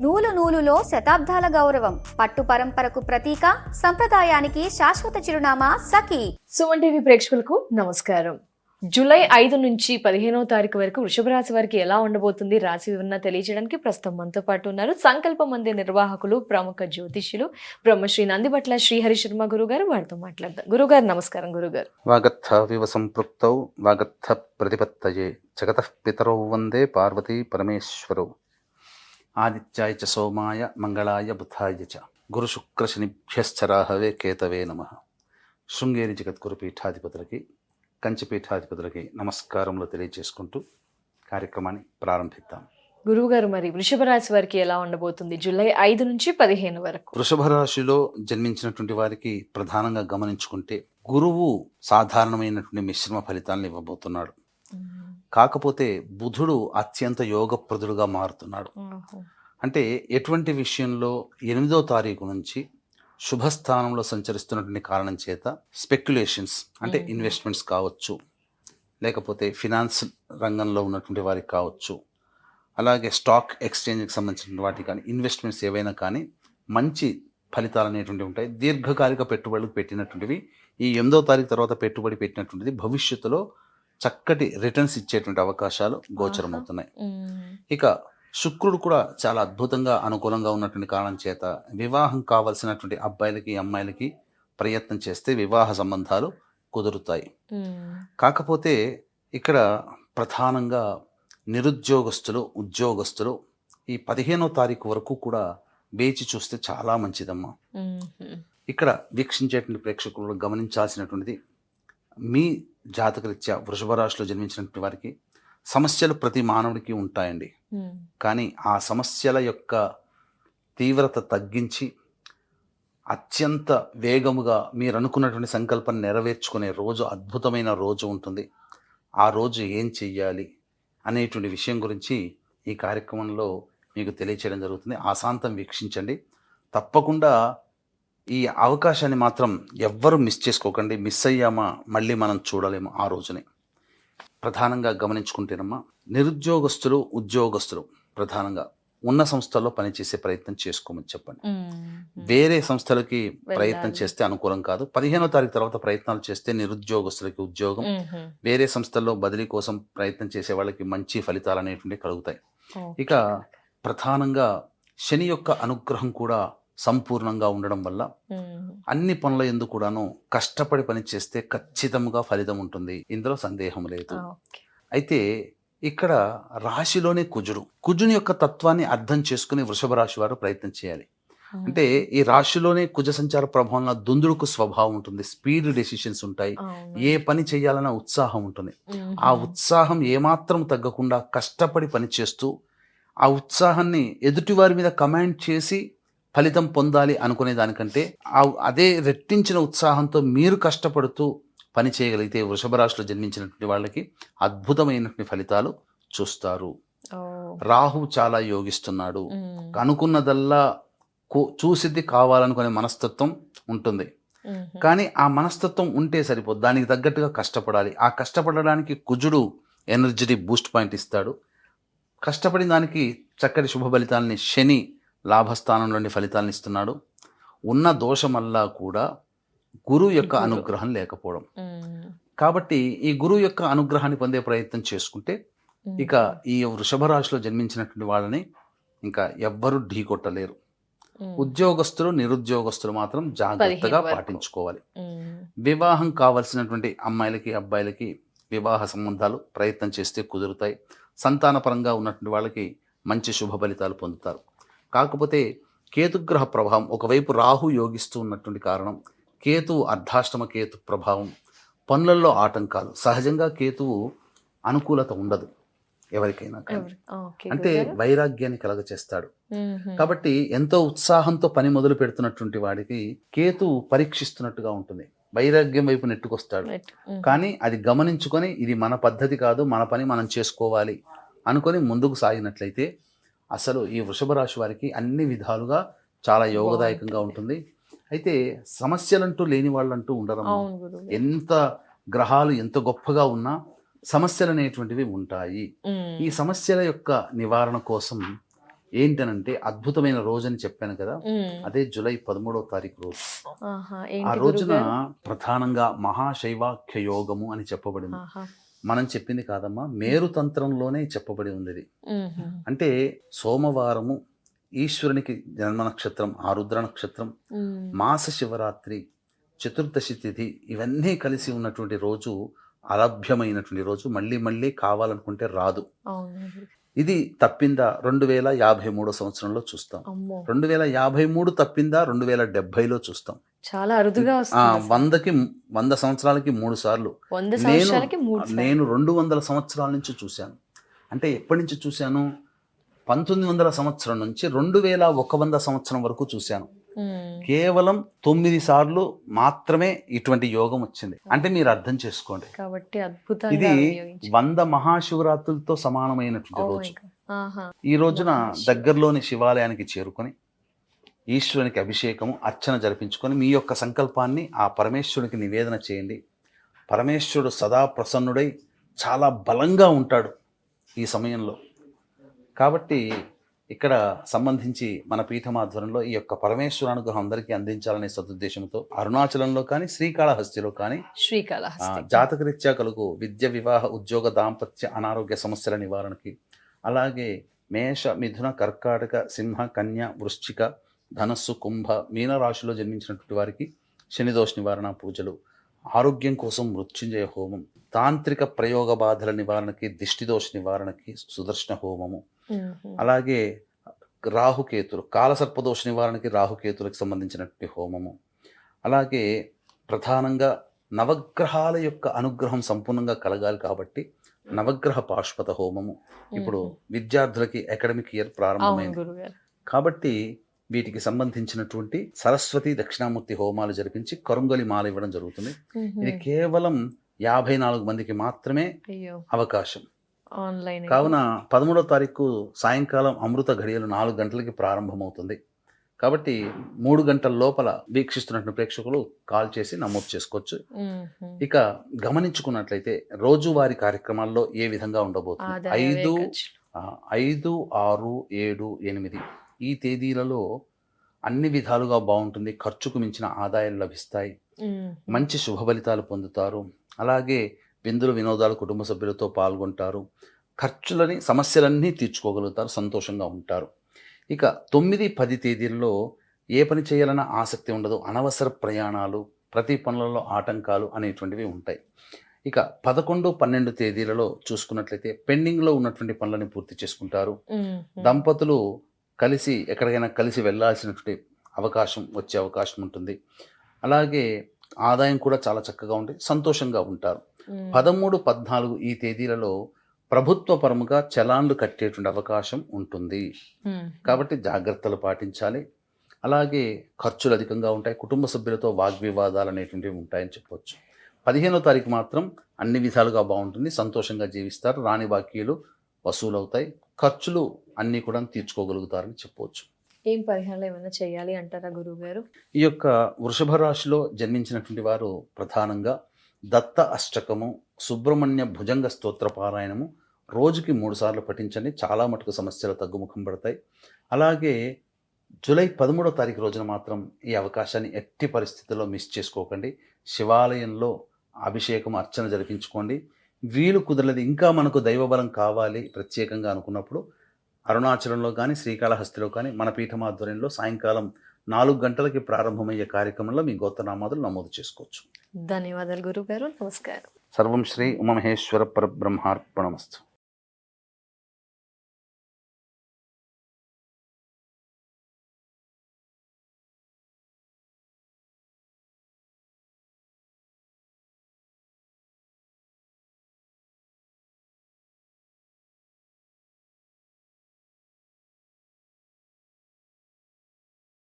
నూలు నూలులో శతాబ్దాల గౌరవం, పట్టు పరంపరకు ప్రతీక, సంప్రదాయానికి శాశ్వత చిరునామా సఖీ. సుమన్ టీవీ ప్రేక్షకులకు నమస్కారం. జూలై 5 నుంచి 15వ తారీఖు వరకు వృషభ రాశి వారికి ఎలా ఉండబోతుంది రాశి వివరణ తెలియజేయడానికి ప్రస్తుతం మనతో పాటు ఉన్నారు సంకల్ప మందిర్ నిర్వాహకులు, ప్రముఖ జ్యోతిష్యులు బ్రహ్మశ్రీ నందిబట్ల శ్రీహరి శర్మ గురుగారు. వారితో మాట్లాడదాం. గురుగారు నమస్కారం. గురుగారు, వాగర్థ వివ సంపృక్తౌ వాగర్థ ప్రతిపత్తయే జగతః పితరౌ వందే పార్వతీ పరమేశ్వరౌ ఆదిత్యాయ చ సోమాయ మంగళాయ బుధాయ చ గురు శుక్ర శనిభ్యశ్చరాహవే కేతవే నమః. శృంగేరి జగద్గురు పీఠాధిపతులకి, కంచి పీఠాధిపతులకి నమస్కారములు తెలియజేసుకుంటూ కార్యక్రమాన్ని ప్రారంభిద్దాం. గురువుగారు, మరి వృషభ రాశి వారికి ఎలా ఉండబోతుంది జూలై 5 నుంచి 15 వరకు? వృషభ రాశిలో జన్మించినటువంటి వారికి ప్రధానంగా గమనించుకుంటే గురువు సాధారణమైనటువంటి మిశ్రమ ఫలితాలను ఇవ్వబోతున్నాడు. కాకపోతే బుధుడు అత్యంత యోగప్రదుడుగా మారుతున్నాడు. అంటే ఎటువంటి విషయంలో 8వ తారీఖు నుంచి శుభస్థానంలో సంచరిస్తున్నటువంటి కారణం చేత స్పెక్యులేషన్స్ అంటే ఇన్వెస్ట్మెంట్స్ కావచ్చు, లేకపోతే ఫినాన్స్ రంగంలో ఉన్నటువంటి వారికి కావచ్చు, అలాగే స్టాక్ ఎక్స్చేంజ్కి సంబంధించిన వాటికి కానీ ఇన్వెస్ట్మెంట్స్ ఏవైనా కానీ మంచి ఫలితాలు అనేటువంటివి ఉంటాయి. దీర్ఘకాలిక పెట్టుబడులకు పెట్టినటువంటివి ఈ 8వ తారీఖు తర్వాత పెట్టుబడి పెట్టినటువంటిది భవిష్యత్తులో చక్కటి రిటర్న్స్ ఇచ్చేటువంటి అవకాశాలు గోచరమవుతున్నాయి. ఇక శుక్రుడు కూడా చాలా అద్భుతంగా అనుకూలంగా ఉన్నటువంటి కారణం చేత వివాహం కావలసినటువంటి అబ్బాయిలకి అమ్మాయిలకి ప్రయత్నం చేస్తే వివాహ సంబంధాలు కుదురుతాయి. కాకపోతే ఇక్కడ ప్రధానంగా నిరుద్యోగస్తులు, ఉద్యోగస్తులు ఈ 15వ తారీఖు వరకు కూడా వేచి చూస్తే చాలా మంచిదమ్మా. ఇక్కడ వీక్షించేటువంటి ప్రేక్షకులు గమనించాల్సినటువంటిది, మీ జాతకరీత్యా వృషభ రాశిలో జన్మించినటువంటి వారికి సమస్యలు ప్రతి మానవుడికి ఉంటాయండి. కానీ ఆ సమస్యల యొక్క తీవ్రత తగ్గించి అత్యంత వేగముగా మీరు అనుకున్నటువంటి సంకల్పం నెరవేర్చుకునే రోజు, అద్భుతమైన రోజు ఉంటుంది. ఆ రోజు ఏం చెయ్యాలి అనేటువంటి విషయం గురించి ఈ కార్యక్రమంలో మీకు తెలియచేయడం జరుగుతుంది. ఆశాంతం వీక్షించండి. తప్పకుండా ఈ అవకాశాన్ని మాత్రం ఎవ్వరూ మిస్ చేసుకోకండి. మిస్ అయ్యామా మళ్ళీ మనం చూడలేము ఆ రోజుని. ప్రధానంగా గమనించుకుంటేనమ్మా, నిరుద్యోగస్తులు, ఉద్యోగస్తులు ప్రధానంగా ఉన్న సంస్థల్లో పనిచేసే ప్రయత్నం చేసుకోమని చెప్పండి. వేరే సంస్థలకి ప్రయత్నం చేస్తే అనుకూలం కాదు. 15వ తారీఖు తర్వాత ప్రయత్నాలు చేస్తే నిరుద్యోగస్తులకి ఉద్యోగం, వేరే సంస్థల్లో బదిలీ కోసం ప్రయత్నం చేసే వాళ్ళకి మంచి ఫలితాలు అనేటువంటివి కలుగుతాయి. ఇక ప్రధానంగా శని యొక్క అనుగ్రహం కూడా సంపూర్ణంగా ఉండడం వల్ల అన్ని పనుల యందు కూడాను కష్టపడి పని చేస్తే ఖచ్చితంగా ఫలితం ఉంటుంది. ఇందులో సందేహం లేదు. అయితే ఇక్కడ రాశిలోనే కుజుని యొక్క తత్వాన్ని అర్థం చేసుకుని వృషభ రాశి వారు ప్రయత్నం చేయాలి. అంటే ఈ రాశిలోనే కుజ సంచార ప్రభావంలో దుందుడుకు స్వభావం ఉంటుంది, స్పీడ్ డెసిషన్స్ ఉంటాయి, ఏ పని చేయాలన్న ఉత్సాహం ఉంటుంది. ఆ ఉత్సాహం ఏమాత్రం తగ్గకుండా కష్టపడి పని చేస్తూ ఆ ఉత్సాహాన్ని ఎదుటివారి మీద కమాండ్ చేసి ఫలితం పొందాలి అనుకునే దానికంటే అదే రెట్టించిన ఉత్సాహంతో మీరు కష్టపడుతూ పని చేయగలిగితే వృషభ రాశిలో జన్మించినటువంటి వాళ్ళకి అద్భుతమైనటువంటి ఫలితాలు చూస్తారు. రాహు చాలా యోగిస్తున్నాడు. అనుకున్నదల్లా చూసిద్ది కావాలనుకునే మనస్తత్వం ఉంటుంది. కానీ ఆ మనస్తత్వం ఉంటే సరిపోదు, దానికి తగ్గట్టుగా కష్టపడాలి. ఆ కష్టపడడానికి కుజుడు ఎనర్జీ బూస్ట్ పాయింట్ ఇస్తాడు. కష్టపడిన దానికి చక్కటి శుభ ఫలితాలని శని లాభస్థానంలోని ఫలితాలను ఇస్తున్నాడు. ఉన్న దోషమల్లా కూడా గురువు యొక్క అనుగ్రహం లేకపోవడం. కాబట్టి ఈ గురువు యొక్క అనుగ్రహాన్ని పొందే ప్రయత్నం చేసుకుంటే ఇక ఈ వృషభ రాశిలో జన్మించినటువంటి వాళ్ళని ఇంకా ఎవ్వరూ ఢీకొట్టలేరు. ఉద్యోగస్తులు, నిరుద్యోగస్తులు మాత్రం జాగ్రత్తగా పాటించుకోవాలి. వివాహం కావలసినటువంటి అమ్మాయిలకి అబ్బాయిలకి వివాహ సంబంధాలు ప్రయత్నం చేస్తే కుదురుతాయి. సంతానపరంగా ఉన్నటువంటి వాళ్ళకి మంచి శుభ ఫలితాలు పొందుతారు. కాకపోతే కేతుగ్రహ ప్రభావం, ఒకవైపు రాహు యోగిస్తూ ఉన్నటువంటి కారణం, కేతువు అర్ధాష్టమ కేతు ప్రభావం, పనులలో ఆటంకాలు. సహజంగా కేతువు అనుకూలత ఉండదు ఎవరికైనా కానీ, అంటే వైరాగ్యాన్ని కలగచేస్తాడు. కాబట్టి ఎంతో ఉత్సాహంతో పని మొదలు పెడుతున్నటువంటి వాడికి కేతువు పరీక్షిస్తున్నట్టుగా ఉంటుంది, వైరాగ్యం వైపు నెట్టుకొస్తాడు. కానీ అది గమనించుకొని ఇది మన పద్ధతి కాదు, మన పని మనం చేసుకోవాలి అనుకొని ముందుకు సాగినట్లయితే అసలు ఈ వృషభ రాశి వారికి అన్ని విధాలుగా చాలా యోగదాయకంగా ఉంటుంది. అయితే సమస్యలంటూ లేని వాళ్ళంటూ ఉండరు. ఎంత గ్రహాలు ఎంత గొప్పగా ఉన్నా సమస్యలు అనేటువంటివి ఉంటాయి. ఈ సమస్యల యొక్క నివారణ కోసం ఏంటనంటే అద్భుతమైన రోజు అని చెప్పాను కదా, అదే జూలై 13వ తారీఖు రోజు. ఆహా, ఆ ఏంటి రోజున గురువుగారు? ప్రధానంగా మహాశైవాఖ్య యోగము అని చెప్పబడింది. ఆహా. మనం చెప్పింది కాదమ్మా, మేరు తంత్రంలోనే చెప్పబడి ఉంది ఇది. మ్మ్. అంటే సోమవారము ఈశ్వరునికి జన్మ నక్షత్రం, ఆరుద్ర నక్షత్రం, మ్మ్. మాస శివరాత్రి, చతుర్దశి తిథి ఇవన్నీ కలిసి ఉన్నటువంటి రోజు అలభ్యమైనటువంటి రోజు. మళ్ళీ మళ్ళీ కావాలనుకుంటే రాదు. అవును గురు. ఇది తప్పిందా 2053 సంవత్సరంలో చూస్తాం. అమ్మో, 2053 తప్పిందా 2070లో చూస్తాం. చాలా అరుదుగా వస్తుంది. 100 సంవత్సరాలకి 3 సార్లు. 100 సంవత్సరాలకి 3 సార్లు. నేను 200 సంవత్సరాల నుంచి చూశాను. అంటే ఎప్పటి నుంచి చూశాను? 1900 సంవత్సరం నుంచి 2100 సంవత్సరం వరకు చూశాను. మ్మ్. కేవలం 9 సార్లు మాత్రమే ఇటువంటి యోగం వచ్చింది. అంటే మీరు అర్థం చేసుకోండి, కాబట్టి అద్భుతంగా ఇది వినియోగించారు. 100 మహాశివరాత్రులతో సమానమైనటువంటి Oh my రోజు. God. ఆహా. ఈ రోజున దగ్గరలోని శివాలయానికి చేరుకొని ఈశ్వరునికి అభిషేకము, అర్చన జరిపించుకొని మీ యొక్క సంకల్పాన్ని ఆ పరమేశ్వరునికి నివేదన చేయండి. పరమేశ్వరుడు సదా ప్రసన్నుడై చాలా బలంగా ఉంటాడు ఈ సమయంలో. కాబట్టి ఇక్కడ సంబంధించి మన పీఠం ఆధ్వర్యంలో ఈ యొక్క పరమేశ్వర అనుగ్రహం అందరికీ అందించాలనే సదుద్దేశంతో అరుణాచలంలో కానీ శ్రీకాళహస్తిలో కానీ శ్రీకాళహస్తి. జాతకరీత్యా కలుగు విద్య, వివాహ, ఉద్యోగ, దాంపత్య, అనారోగ్య సమస్యల నివారణకి, అలాగే మేష, మిథున, కర్కాటక, సింహ, కన్య, వృశ్చిక, ధనస్సు, కుంభ, మీన రాశిలో జన్మించినటువంటి వారికి శనిదోష నివారణ పూజలు, ఆరోగ్యం కోసం మృత్యుంజయ హోమం, తాంత్రిక ప్రయోగ బాధల నివారణకి, దిష్టిదోష నివారణకి సుదర్శన హోమము, మ్మ్. అలాగే రాహుకేతులు, కాలసర్పదోష నివారణకి రాహుకేతులకు సంబంధించినటువంటి హోమము, అలాగే ప్రధానంగా నవగ్రహాల యొక్క అనుగ్రహం సంపూర్ణంగా కలగాలి కాబట్టి నవగ్రహ పాశుపత హోమము. ఇప్పుడు విద్యార్థులకి అకాడమిక్ ఇయర్ అవును ప్రారంభమైంది గురుగారు. కాబట్టి వీటికి సంబంధించినటువంటి సరస్వతి దక్షిణామూర్తి హోమాలు జరిపించి కరుంగలి మాల ఇవ్వడం జరుగుతుంది. మ్మ్. ఇది కేవలం 54 మందికి మాత్రమే అయ్యో, అవకాశం. ఆన్లైన్. కావున 13వ తారీఖు సాయంకాలం అమృత ఘడియలు 4 గంటలకి ప్రారంభమవుతుంది. కాబట్టి 3 గంటల లోపల వీక్షిస్తున్నటువంటి ప్రేక్షకులు కాల్ చేసి నమోదు చేసుకోవచ్చు. మ్మ్. ఇక గమనించుకున్నట్లయితే రోజువారీ కార్యక్రమాల్లో ఏ విధంగా ఉండబోతుంది? ఆదాయ 5, వ్యయ ఖర్చులు. 5, 6, 7, 8 ఈ తేదీలలో అన్ని విధాలుగా బాగుంటుంది. ఖర్చుకు మించిన ఆదాయాలు లభిస్తాయి. మ్మ్. మంచి శుభ ఫలితాలు పొందుతారు. అలాగే విందులు, వినోదాలు కుటుంబ సభ్యులతో పాల్గొంటారు. ఖర్చులని, సమస్యలన్నీ తీర్చుకోగలుగుతారు. సంతోషంగా ఉంటారు. ఇక 9, 10 తేదీల్లో ఏ పని చేయాలన్న ఆసక్తి ఉండదు. అనవసర ప్రయాణాలు, ప్రతి పనులలో ఆటంకాలు అనేటువంటివి ఉంటాయి. ఇక 11, 12 తేదీలలో చూసుకున్నట్లయితే పెండింగ్లో ఉన్నటువంటి పనులని పూర్తి చేసుకుంటారు. మ్మ్. దంపతులు కలిసి ఎక్కడికైనా కలిసి వెళ్ళాల్సినటువంటి వచ్చే అవకాశం ఉంటుంది. అలాగే ఆదాయం కూడా చాలా చక్కగా ఉంటుంది. సంతోషంగా ఉంటారు. మ్మ్. 13, 14 ఈ తేదీలలో ప్రభుత్వ పరముగా చలాన్లు కట్టేటువంటి అవకాశం ఉంటుంది. మ్మ్. కాబట్టి జాగ్రత్తలు పాటించాలి. అలాగే ఖర్చులు అధికంగా ఉంటాయి. కుటుంబ సభ్యులతో వాగ్వివాదాలు అనేటువంటివి ఉంటాయని చెప్పవచ్చు. 15వ తారీఖు మాత్రం అన్ని విధాలుగా బాగుంటుంది. సంతోషంగా జీవిస్తారు. రాని బాకీలు వసూలవుతాయి. ఖర్చులు అన్నీ కూడా తీర్చుకోగలుగుతారని చెప్పవచ్చు. ఏం పరిహారాలు ఏమైనా చేయాలి అంటారా గురువు గారు? ఈ యొక్క వృషభ రాశిలో జన్మించినటువంటి వారు ప్రధానంగా దత్త అష్టకము, సుబ్రహ్మణ్య భుజంగ స్తోత్ర పారాయణము రోజుకి 3 సార్లు పఠించండి. చాలా మటుకు సమస్యలు తగ్గుముఖం పడతాయి. అలాగే జూలై 13వ తారీఖు రోజున మాత్రం ఈ అవకాశాన్ని ఎట్టి పరిస్థితుల్లో మిస్ చేసుకోకండి. శివాలయంలో అభిషేకం, అర్చన జరిపించుకోండి. వీలు కుదరలేదు, ఇంకా మనకు దైవబలం కావాలి ప్రత్యేకంగా అనుకున్నప్పుడు అరుణాచలంలో కానీ శ్రీకాళహస్తిలో కానీ మన పీఠం ఆధ్వర్యంలో సాయంకాలం 4 గంటలకి ప్రారంభమయ్యే కార్యక్రమంలో మీ గోత్రనామాదులు నమోదు చేసుకోవచ్చు. ధన్యవాదాలు గురువు గారు. నమస్కారం. సర్వం శ్రీ ఉమామహేశ్వర పరబ్రహ్మార్పణమస్తు.